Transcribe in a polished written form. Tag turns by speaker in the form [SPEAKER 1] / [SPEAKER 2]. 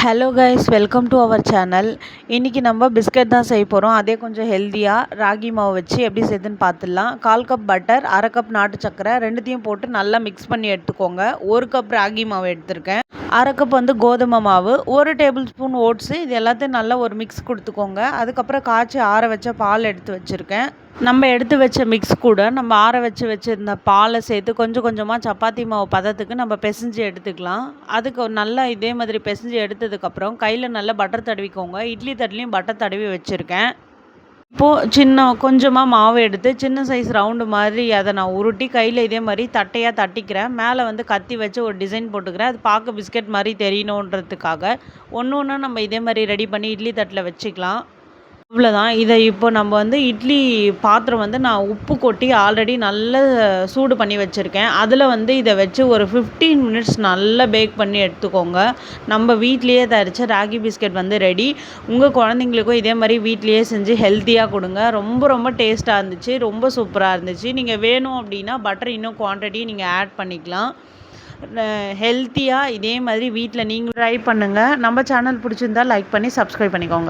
[SPEAKER 1] Hello guys, welcome to our channel. இன்றைக்கி நம்ம biscuit தான் செய்ய போகிறோம். அதே கொஞ்சம் ஹெல்த்தியாக ராகி மாவு வச்சு எப்படி செய்யுதுன்னு பார்த்துடலாம். 1/4 கப் பட்டர், 1/2 கப் நாட்டு சக்கரை ரெண்டுத்தையும் போட்டு நல்லா மிக்ஸ் பண்ணி எடுத்துக்கோங்க. 1 கப் ராகி மாவு எடுத்திருக்கேன். 1/2 கப் கோதுமை மாவு, 1 டேபிள் ஸ்பூன் ஓட்ஸு, இது எல்லாத்தையும் நல்லா ஒரு மிக்ஸ் கொடுத்துக்கோங்க. அதுக்கப்புறம் காய்ச்சி ஆற வச்ச பால் எடுத்து வச்சுருக்கேன். நம்ம எடுத்து வச்ச மிக்ஸ் கூட நம்ம ஆற வச்சுருந்த பாலை சேர்த்து கொஞ்சம் கொஞ்சமாக சப்பாத்தி மாவு பதத்துக்கு நம்ம பிசைஞ்சு எடுத்துக்கலாம். அதுக்கு நல்லா இதே மாதிரி பிசைஞ்சு எடுத்ததுக்கப்புறம் கையில் நல்லா பட்டர் தடவிக்கோங்க. இட்லி தட்டுலையும் பட்டர் தடவி வச்சுருக்கேன். இப்போது கொஞ்சமாக மாவு எடுத்து சின்ன சைஸ் ரவுண்டு மாதிரி அதை நான் உருட்டி கையில் இதே மாதிரி தட்டையாக தட்டிக்கிறேன். மேலே கத்தி வச்சு ஒரு டிசைன் போட்டுக்கிறேன். அது பார்க்க பிஸ்கட் மாதிரி தெரியணுன்றதுக்காக ஒன்று நம்ம இதே மாதிரி ரெடி பண்ணி இட்லி தட்டில் வச்சுக்கலாம். இவ்வளோதான். இதை இப்போ நம்ம இட்லி பாத்திரம் நான் உப்பு கொட்டி ஆல்ரெடி நல்லா சூடு பண்ணி வச்சுருக்கேன். அதில் இதை வச்சு ஒரு 15 மினிட்ஸ் நல்லா பேக் பண்ணி எடுத்துக்கோங்க. நம்ம வீட்லேயே தயாரித்த ராகி பிஸ்கட் ரெடி. உங்கள் குழந்தைங்களுக்கும் இதே மாதிரி வீட்லேயே செஞ்சு ஹெல்த்தியாக கொடுங்க. ரொம்ப ரொம்ப டேஸ்ட்டாக இருந்துச்சு. ரொம்ப சூப்பராக இருந்துச்சு. நீங்கள் வேணும் அப்படின்னா பட்டர் இன்னும் குவான்டிட்டி நீங்கள் ஆட் பண்ணிக்கலாம். ஹெல்த்தியாக இதே மாதிரி வீட்டில் நீங்களும் ட்ரை பண்ணுங்கள். நம்ம சேனல் பிடிச்சிருந்தா லைக் பண்ணி சப்ஸ்கிரைப் பண்ணிக்கோங்க.